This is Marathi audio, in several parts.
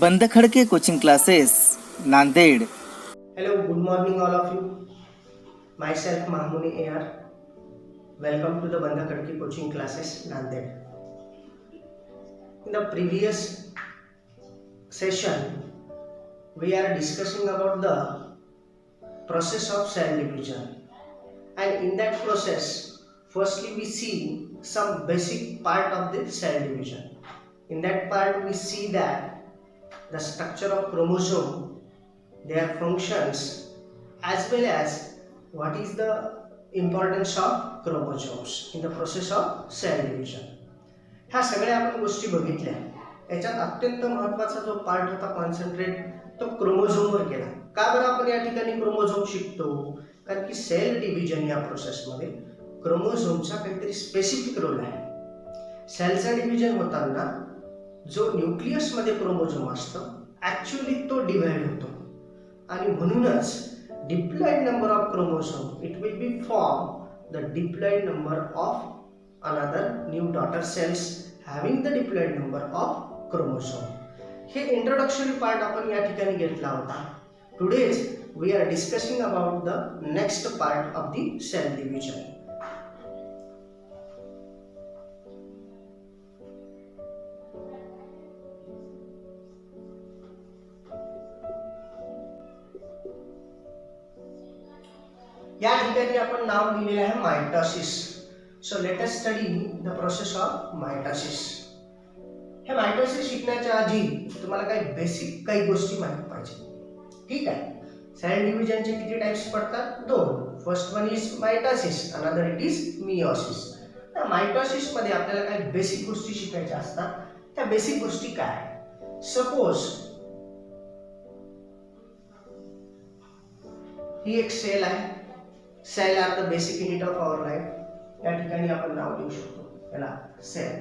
बंद Khadke coaching classes Nanded. Hello, good morning all of you. Myself Mahmouni AR. Welcome to the Bandha Khadke coaching classes Nanded. In the previous session, we are discussing about the process of cell division. And in that process, firstly we see some basic part of the cell division. In that part we see that the structure of chromosome, their functions, as well as what is the importance of chromosomes in the process of cell division. ह्या सगळ्या आपण गोष्टी बघितल्या. याच्यात अत्यंत महत्त्वाचा जो पार्ट होता कॉन्सन्ट्रेट तो क्रोमोझोमवर केला. का बरं आपण या ठिकाणी क्रोमोझोम शिकतो? कारण की सेल डिव्हिजन या प्रोसेसमध्ये क्रोमोझोमचा काहीतरी स्पेसिफिक रोल आहे. सेलचं डिव्हिजन होताना जो न्यूक्लियस मध्ये क्रोमोझोम असतो ऍक्च्युअली तो डिव्हाइड होतो आणि म्हणूनच diploid number of chromosome it will be form the diploid number of another new daughter cells having the diploid number of chromosome. हे इंट्रोडक्शनरी पार्ट आपण या ठिकाणी घेतला होता. Today's we are discussing about the next part of the cell division. या ठिकाणी आपण नाव दिलेले आहे mitosis. So let us study the process of mitosis. हे मायटोसिस शिकण्याच्या आधी तुम्हाला काही बेसिक काही गोष्टी माहित पाहिजे. ठीक आहे. सेल डिव्हिजनचे किती टाइप्स पडतात? दोन. First one is mitosis, another it is meiosis. त्या मायटोसिस मध्ये आपल्याला काही बेसिक गोष्टी शिकायच्या असतात. त्या बेसिक गोष्टी काय? सपोज ही एक सेल आहे. Cell are the basic unit of our life. या ठिकाणी आपण नाव देऊ शकतो याला cell.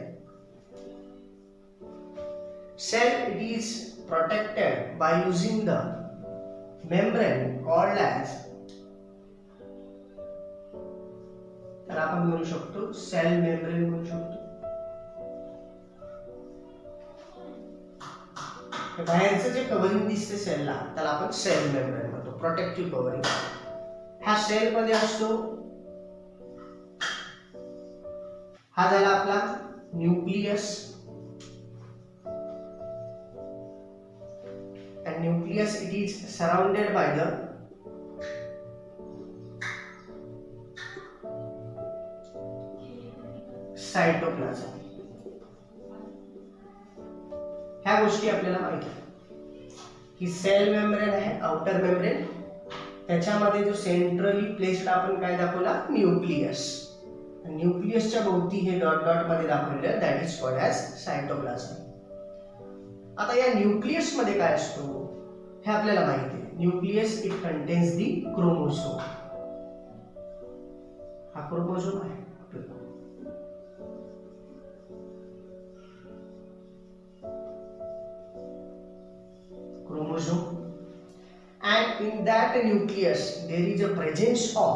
Cell it is protected by using the membrane called as, त्याला आपण म्हणू शकतो सेल मेम्ब्रेन म्हणू शकतो. बाहेरचं जे कव्हरिंग दिसते सेलला त्याला आपण सेल मेम्ब्रेन म्हणतो, प्रोटेक्टिव्ह कव्हरिंग. हा सेल मध्ये असतो. हा झाला आपला nucleus. and nucleus it is surrounded by the cytoplasm. ह्या गोष्टी आपल्याला माहिती आहे की सेल मेम्ब्रेन आहे, आउटर मेम्ब्रेन. त्याच्यामध्ये जो सेंट्रली प्लेस्ड आपण काय दाखवला? न्यूक्लियस. न्यूक्लियसच्या भोवती हे डॉट डॉट मध्ये दाखवलेलं that is called as cytoplasm. आता या न्यूक्लियस मध्ये काय असतो हे आपल्याला माहिती आहे. Nucleus it contains the chromosome. हा क्रोमोसोम आहे chromosome. and in that nucleus there is a presence of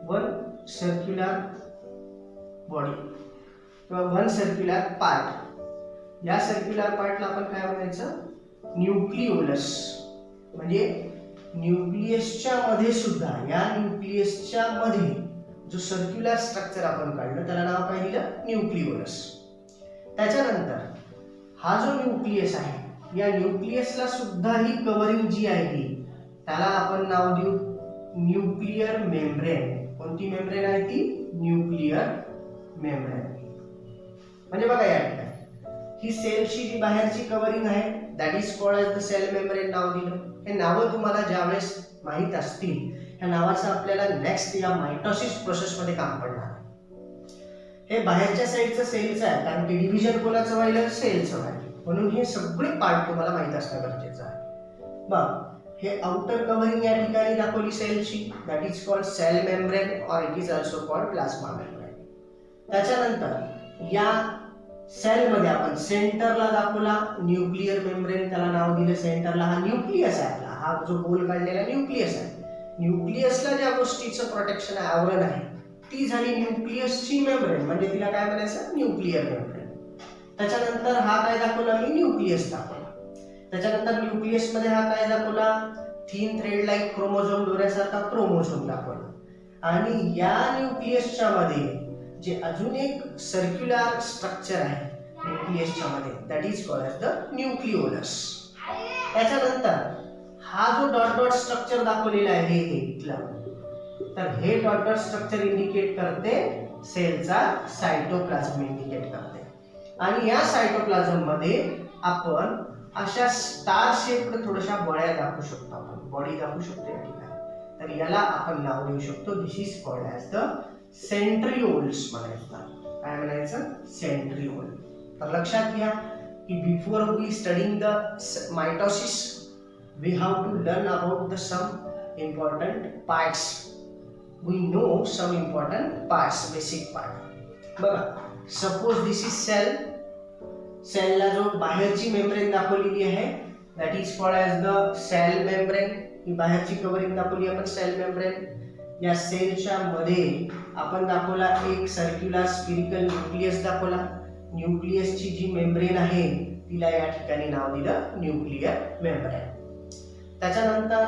one circular body किंवा one circular part. या सर्क्युलर पार्टला आपण काय म्हणायचं? न्यूक्लिओलस. म्हणजे न्यूक्लियसच्या मध्ये सुद्धा या न्यूक्लियसच्या मध्ये जो सर्क्युलर स्ट्रक्चर आपण काढलं त्याला नाव काय दिलं? न्यूक्लिओलस. त्याच्यानंतर हा जो न्यूक्लियस आहे या न्यूक्लियसला सुद्धा ही कव्हरिंग जी आहे त्याला आपण नाव देऊ न्यूक्लियर मेम्ब्रेन. कोणती मेम्ब्रेन आहे ती? Nuclear membrane. म्हणजे बघा या ठिकाणी ही सेलची जी बाहेरची कव्हरिंग आहे that is called as the cell membrane नाव दिलं. हे नावं तुम्हाला ज्यावेळेस माहित असतील ह्या नावाचं आपल्याला नेक्स्ट या मायटोसिस प्रोसेस मध्ये काम पडणार. हे बाहेरच्या साईडचं सेलचं आहे कारण की डिव्हिजन कोणाचं व्हायला? सेलचं व्हायला. म्हणून हे सगळे पार्ट तुम्हाला माहित असणं गरजेचं आहे. मग हे आउटर कव्हरिंग या ठिकाणी दाखवली सेलची that is called cell membrane or it is also called plasma membrane. त्याच्यानंतर या सेल मध्ये आपण सेंटरला दाखवला न्यूक्लियर मेम्ब्रेन, त्याला नाव दिलं सेंटरला. हा न्यूक्लियस आहे आपला, हा जो गोल काढलेला न्यूक्लियस आहे. न्यूक्लियसला ज्या गोष्टीचं प्रोटेक्शन आवरण आहे ती झाली न्यूक्लियसची मेम्ब्रेन. म्हणजे तिला काय म्हणायचं? Nuclear membrane. त्याच्यानंतर हा काय दाखवला मी, न्यूक्लियस दाखवला. त्याच्यानंतर न्यूक्लियस मध्ये हा काय दाखवला, थिन थ्रेड लाईक क्रोमोझोम, दोऱ्यासारखा क्रोमोझोम दाखवला. आणि या न्यूक्लियसच्या मध्ये जे अजून एक सर्क्युलर स्ट्रक्चर आहे न्यूक्लियसच्या मध्ये, that is called as the nucleolus. त्याच्यानंतर हा जो डॉट डॉट स्ट्रक्चर दाखवलेला आहे हे इथला, तर हे डॉट डॉट स्ट्रक्चर इंडिकेट करते सेलचा सायटोप्लाझम इंडिकेट करते. आणि या सायटोप्लाझम मध्ये आपण अशा स्टार शेप्ड थोड्याशा बॉड्या दाखवू शकतो, आपण बॉडी दाखवू शकतो या ठिकाणी. तर याला आपण नाव देऊ शकतो, this is called as the centrioles म्हणायचं. काय म्हणायचं, सेंट्रिओल. तर लक्षात घ्या की before we studying the mitosis we have to learn about the some important parts. We know some important parts, basic part. बघा, सपोज दिस इज सेल. सेलला जो बाहेरची मेम्ब्रेन दाखवलेली आहे that is called as the cell membrane. ही बाहेरची कव्हरिंग दाखवली आपण, सेल मेम्ब्रेन. या सेलच्या मध्ये आपण दाखवला एक सर्क्युलर स्पिरिकल न्यूक्लियस दाखवला. न्यूक्लियसची जी मेम्ब्रेन आहे तिला या ठिकाणी नाव दिलं न्यूक्लियर मेम्ब्रेन. त्याच्यानंतर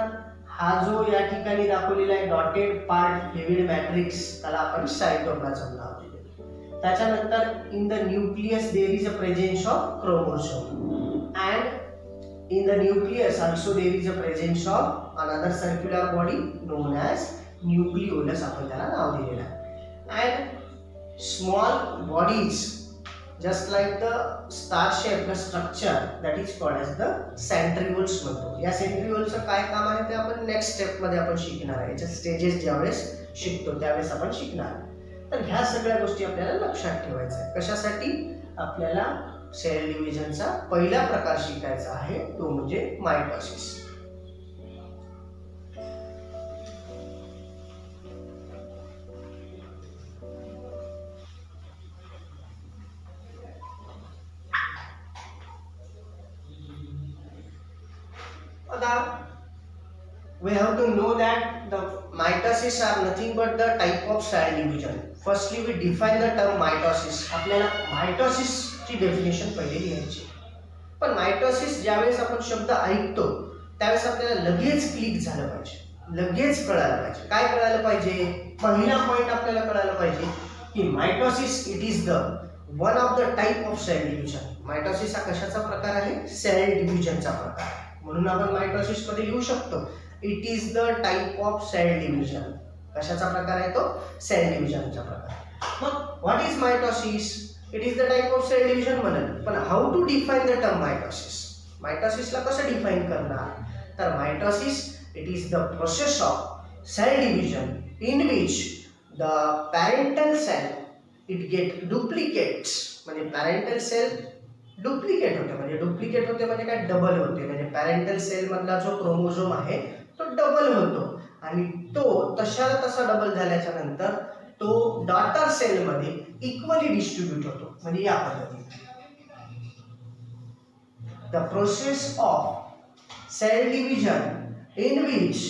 हा जो या ठिकाणी दाखवलेला आहे डॉटेड पार्ट फ्लुइड मॅट्रिक्स, त्याला आपण सायटोप्लाझम नाव दिले. त्याच्यानंतर in the nucleus there is a presence of chromosome and in the nucleus also there is a presence of another circular body known as nucleolus, आपण त्याला नाव दिलेलं आहे. and small bodies just like the star shaped structure that is called as the centrioles म्हणतो. या centrioleचं काय काम आहे ते आपण नेक्स्ट स्टेप मध्ये आपण शिकणार आहे. याच्या स्टेजेस ज्यावेळेस शिकतो त्यावेळेस आपण शिकणार. तर ह्या सगळ्या गोष्टी आपल्याला लक्षात ठेवायच्या आहे. कशासाठी, आपल्याला सेल डिव्हिजनचा पहिला प्रकार शिकायचा आहे, तो म्हणजे मायटोसिस. आता we have to know that the mitosis are nothing but the type of cell division. Firstly we define the term mitosis. आपल्याला मायटोसिस ची डेफिनेशन पहिले लिहायची. पण मायटोसिस ज्यावेळेस आपण शब्द ऐकतो त्यावेळेस आपल्याला लगेच क्लिक झालं पाहिजे, लगेच कळायला पाहिजे. काय कळायला पाहिजे, पहिला पॉइंट आपल्याला कळायला पाहिजे की mitosis it is the one of the type of cell division. Mitosis हा कशाचा प्रकार आहे, सेल डिव्हिजनचा प्रकार आहे. म्हणून आपण मायटोसिस मध्ये लिहू शकतो it is the type of cell division. कशाचा प्रकार आहे तो, सेल डिव्हिजनचा प्रकार. मग what is mitosis, it is the type of cell division म्हणेल. पण how to define the term mitosis, मायटोसिसला कसं डिफाइन करणार, तर mitosis it is the process of cell division in which the parental cell it get duplicates. म्हणजे पॅरेंटल सेल डुप्लिकेट होते, म्हणजे डुप्लिकेट होते म्हणजे काय, डबल होते. म्हणजे पॅरेंटल सेल मधला जो क्रोमोझोम आहे तो डबल होतो आणि तो तशाला तसा डबल झाल्याच्या नंतर तो डॉटर सेल मध्ये इक्वली डिस्ट्रीब्यूट होतो. म्हणजे या पद्धतीने the process of cell division in which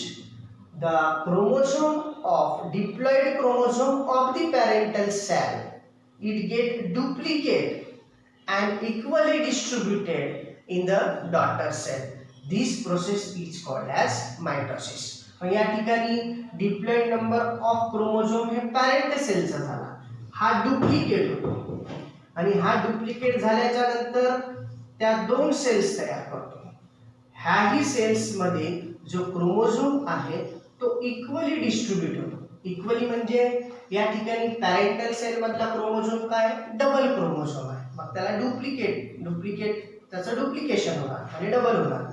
the chromosome of diploid chromosome of the parental cell it get duplicate and equally distributed in the daughter cell. This process is called as mitosis. या ठिकाणी डिप्लॉइड नंबर ऑफ क्रोमोझोम हे पॅरेंट सेलचा झाला, हा डुप्लिकेट होतो आणि हा डुप्लिकेट झाल्याच्या नंतर त्या दोन सेल्स तयार करतो. ह्याही सेल्स मध्ये जो क्रोमोझोम आहे तो इक्वली डिस्ट्रीब्यूट होतो. इक्वली म्हणजे या ठिकाणी पॅरेंटल सेल मधला क्रोमोझोम काय, डबल क्रोमोझोम आहे. मग त्याला डुप्लिकेट त्याचं डुप्लिकेशन होणार आणि डबल होणार.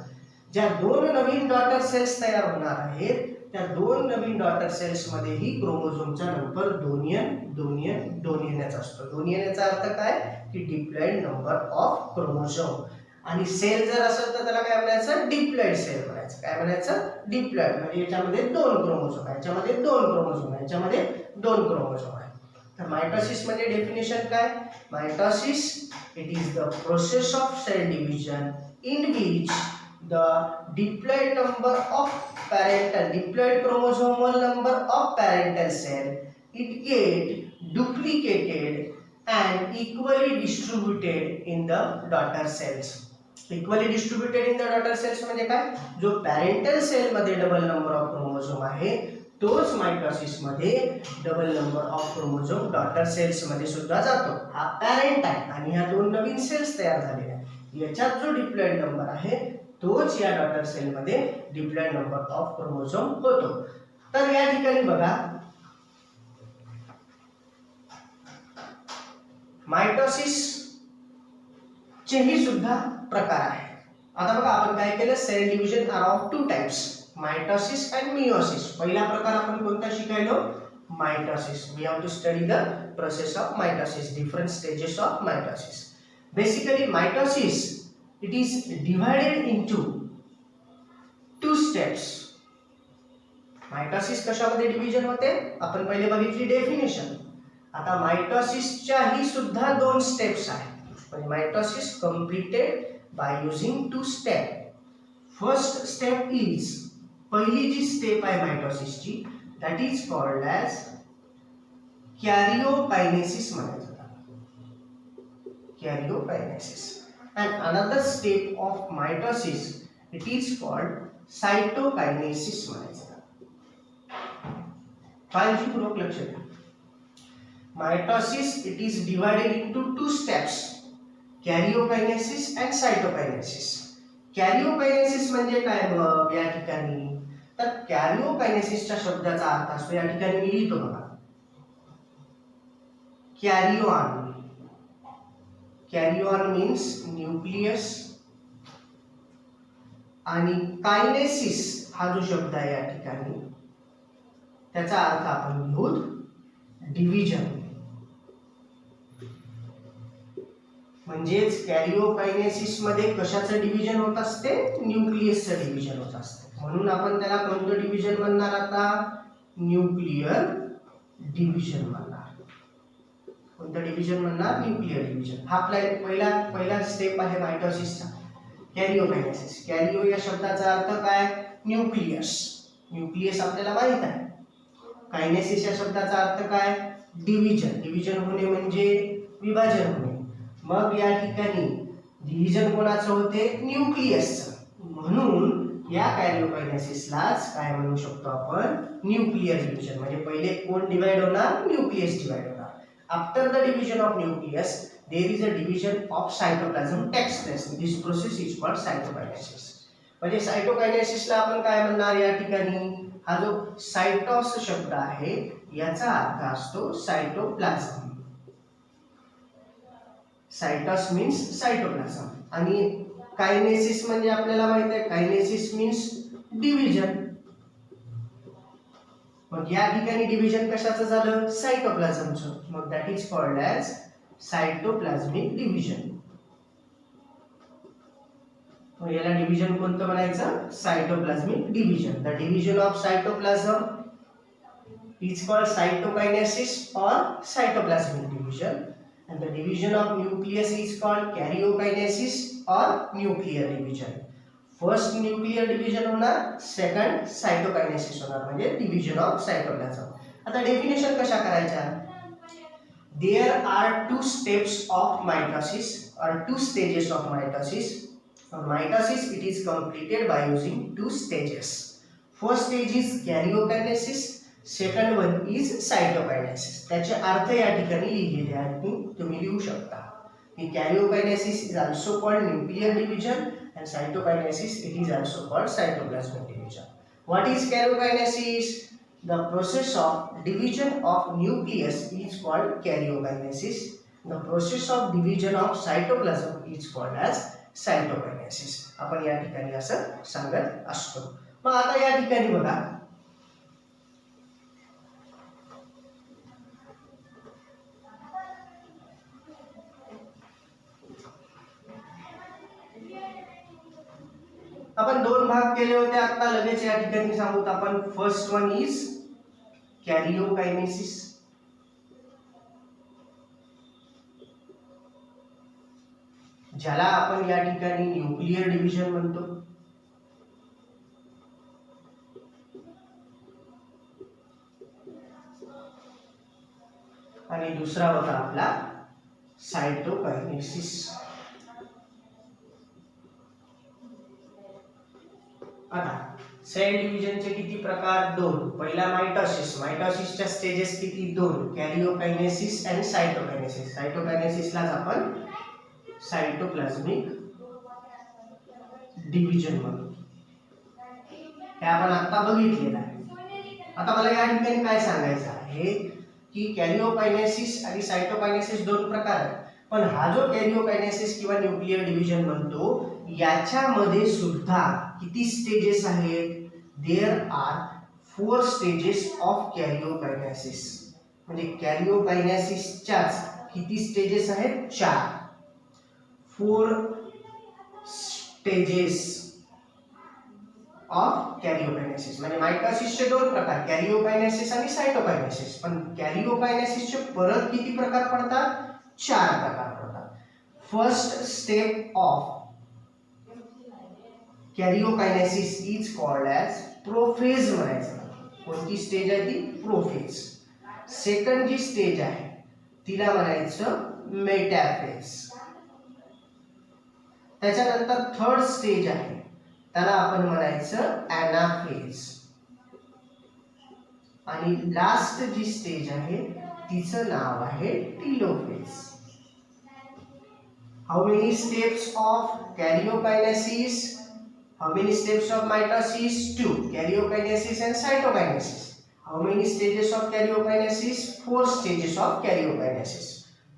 ज्या दोन नवीन डॉटर सेल्स तयार होणार आहेत त्या दोन नवीन डॉटर सेल्स मध्येही क्रोमोझोमचा नंबर दोनियनच असतो. दोनियनचा अर्थ काय की डिप्लॉइड नंबर ऑफ क्रोमोझोम. आणि सेल जर असेल तर त्याला काय म्हणायचं, डिप्लॉइड सेल म्हणायचं. काय म्हणायचं, डिप्लॉइड. म्हणजे याच्यामध्ये दोन क्रोमोझोम आहे, याच्यामध्ये दोन क्रोमोझोम आहे, याच्यामध्ये दोन क्रोमोझोम आहे. तर मायटोसिस म्हणजे डेफिनेशन काय, mitosis it is the process of cell division in which the diploid number of diploid chromosomal number of parental cell it get duplicated and equally distributed in the daughter cells. Equally distributed in the daughter cells म्हणजे काय, जो पॅरेंटल सेल मध्ये डबल नंबर ऑफ क्रोमोझोम आहे तोच मायटोसिस मध्ये double number of chromosome daughter cells मध्ये सुद्धा जातो. हा पॅरेंट आहे आणि ह्या दोन नवीन सेल्स तयार झालेल्या आहेत. याच्यात जो डिप्लॉइड नंबर आहे तोच या डॉटर सेल मध्ये डिप्लॉइड नंबर ऑफ क्रोमोझोम होतो. तर या ठिकाणी बघा मायटोसिस चेही सुद्धा प्रकार आहे. आता बघा आपण काय केलं, cell division are of two types, mitosis and meiosis. पहिला प्रकार आपण कोणता शिकायलो, mitosis. We have to study the process of mitosis, different stages of mitosis. Basically mitosis it is divided into two steps. Mitosis कशामध्ये डिव्हिजन होते, आपण पहिले बघितली डेफिनेशन. आता मायटोसिसच्या ही सुद्धा दोन स्टेप्स आहेत. म्हणजे mitosis completed by using two step. First step is, पहिली जी स्टेप आहे मायटोसिसची that is called as karyokinesis म्हणायचं. Karyokinesis. And another step of mitosis it is called cytokinesis म्हणायचं. काळजीपूर्वक लक्ष द्या. Mitosis it is divided into two steps, karyokinesis and cytokinesis. Karyokinesis म्हणजे काय मग या ठिकाणी, तर कॅरिओकायनेसिसच्या शब्दाचा अर्थ असतो या ठिकाणी मी लिहितो बघा, कॅरिओन. कॅरिओन मीन्स न्यूक्लियस आणि कायनेसिस हा जो शब्द आहे या ठिकाणी त्याचा अर्थ आपण लिहू डिव्हिजन. म्हणजेच कॅरिओकायनेसिस मध्ये कशाचं डिव्हिजन होत असते, न्यूक्लियसचं डिव्हिजन होत असते. म्हणून आपण त्याला कोणतं डिव्हिजन म्हणणार, आता न्यूक्लियर डिव्हिजन म्हणणार. कोणतं डिव्हिजन म्हणणार, न्यूक्लियर डिव्हिजन. हा आपला पहिला स्टेप आहे मायटोसिसचा, कॅरिओकायनेसिस. कॅरिओ या शब्दाचा अर्थ काय, न्यूक्लियस. न्यूक्लियस आपल्याला माहित आहे. कायनेसिस या शब्दाचा अर्थ काय, डिव्हिजन. डिव्हिजन होणे म्हणजे विभाजन होणे. मग या ठिकाणी डिव्हिजन कोणाचं होते, न्यूक्लियसचं. म्हणून या कॅरिओकायनेसिसलाच काय म्हणू शकतो आपण, न्यूक्लियर डिव्हिजन. म्हणजे पहिले कोण डिवाइड होणार, न्यूक्लियस डिवाइड होणार. After the division of nucleus there is a division of cytoplasm takes place. This process is called cytokinesis. म्हणजे सायटोकायनेसिसला आपण काय म्हणणार या ठिकाणी, हा जो सायटोस शब्द आहे याचा अर्थ असतो सायटोप्लाझम. सायटोस means cytoplasm. आणि कायनेसिस म्हणजे आपल्याला माहित आहे, कायनेसिस मीन्स डिव्हिजन. मग या ठिकाणी डिव्हिजन कशाचं झालं, सायटोप्लाझमचं. मग that is called as cytoplasmic division. मग याला डिव्हिजन कोणतं म्हणायचं, cytoplasmic division. The division of cytoplasm is called cytokinesis और cytoplasmic division. and the division of nucleus is called karyokinesis or nuclear division. First nuclear division होणार, second cytokinesis होणार, म्हणजे division of cytoplasm. आता डेफिनेशन कशा करायच्या, there are two steps of mitosis or two stages of mitosis. For mitosis it is completed by using two stages. First stage is karyokinesis, second one is cytokinesis. त्याचे अर्थ या ठिकाणी लिहिलेले आहेत, तुम्ही लिहू शकता की karyokinesis is also called nuclear division and cytokinesis it is also called cytoplasmic division. What is karyokinesis, the process of division of nucleus is called karyokinesis. The process of division of cytoplasm is called as cytokinesis. आपण या ठिकाणी असं सांगत असतो. मग आता या ठिकाणी बघा, आपण दोन भाग केले होते, आता लगेच या ठिकाणी सांगूत आपण. First one is कॅरिओकायनेसिस. ज्याला आपण या ठिकाणी न्यूक्लियर डिव्हिजन म्हणतो. आणि दुसरा होता आपला सायटोकायनेसिस. आता सेल डिव्हिजनचे किती प्रकार? दोन. पहिला मायटोसिस. मायटोसिसच्या स्टेजेस किती? दोन. कॅरिओकायनेसिस आणि सायटोकायनेसिस. सायटोकायनेसिसलाच आपण सायटोप्लाझ्मिक डिव्हिजन म्हणतो. हे आपण आता बघितलेलं आहे. आता मला या ठिकाणी काय सांगायचं आहे की कॅरिओकायनेसिस आणि सायटोकायनेसिस दोन प्रकार आहेत. पण हा जो कॅरिओकायनेसिस किंवा न्यूक्लियर डिव्हिजन म्हणतो याच्यामध्ये सुद्धा किती स्टेजेस आहेत? There are 4 stages of karyokinesis. म्हणजे कॅरिओकायनेसिसच्याच किती स्टेजेस आहेत? 4 स्टेजेस ऑफ कॅरिओकायनेसिस. म्हणजे मायटोसिसचे दोन प्रकार, कॅरिओकायनेसिस आणि सायटोकायनेसिस. पण कॅरिओकायनेसिसचे परत किती प्रकार पडतात? 4 प्रकार पडतात. First step of कॅरिओकायनेसिस is called as prophase म्हणायचं. कोणती स्टेज आहे ती? प्रोफेज. सेकंड जी स्टेज आहे तिला म्हणायचं मेटाफेज. त्याच्यानंतर थर्ड स्टेज आहे त्याला आपण म्हणायचं ॲनाफेज. आणि लास्ट जी स्टेज आहे तिचं नाव आहे telophase. How many steps of कॅरिओकायनेसिस? How many steps of mitosis? 2. Karyokinesis and cytokinesis. How many stages of karyokinesis? 4 stages of karyokinesis.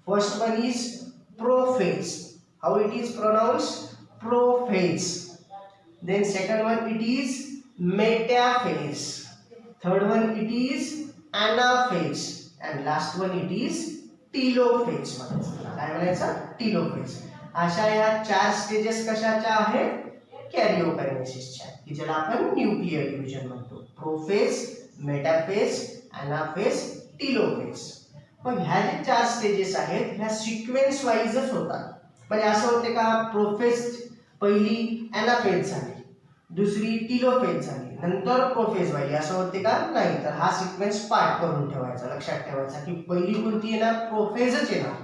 First one is prophase. How it is pronounced? Prophase. Then second one it is metaphase. Third one it is anaphase. And last one it is telophase. काय म्हणायचं? टीलोफेज. अशा या 4 स्टेजेस कशाच्या आहेत? कॅरिओकायनेसिसच्या, की ज्याला आपण न्यूक्लियर डिव्हिजन म्हणतो. Prophase, metaphase, anaphase, telophase. पण ह्या जे 4 स्टेजेस आहेत ह्या सिक्वेन्स वाईजच होतात. म्हणजे असं होते का प्रोफेज पहिली ॲनाफेज झाली, दुसरी टीलोफेज झाली, नंतर प्रोफेज व्हायली, असं होते का? नाही. तर हा सिक्वेन्स पाठ करून ठेवायचा, लक्षात ठेवायचा की पहिली कोणती येणार? प्रोफेजच येणार.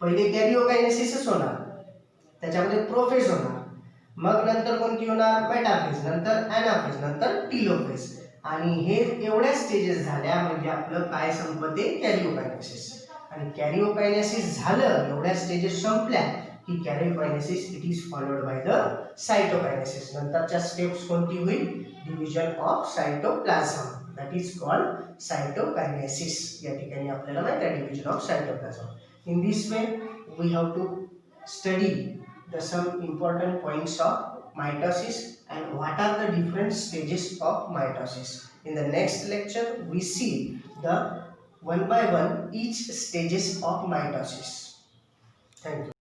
पहिले कॅरिओकायनेसिसच होणार, त्याच्यामध्ये प्रोफेज होणार, मग नंतर कोणती होणार? मेटाफेज, नंतर ॲनाफेज, नंतर टीलोफेज. आणि हे एवढ्या स्टेजेस झाल्या म्हणजे आपलं काय संपते? कॅरिओकायनेसिस. आणि कॅरिओकायनेसिस झालं, एवढ्या स्टेजेस संपल्या की karyokinesis it is followed by the cytokinesis. नंतरच्या स्टेप्स कोणती होईल? Division of cytoplasm, that is called cytokinesis. या ठिकाणी आपल्याला माहिती आहे division of cytoplasm. In this way we have to study some important points of mitosis and what are the different stages of mitosis. In the next lecture we see the one by one each stages of mitosis. Thank you.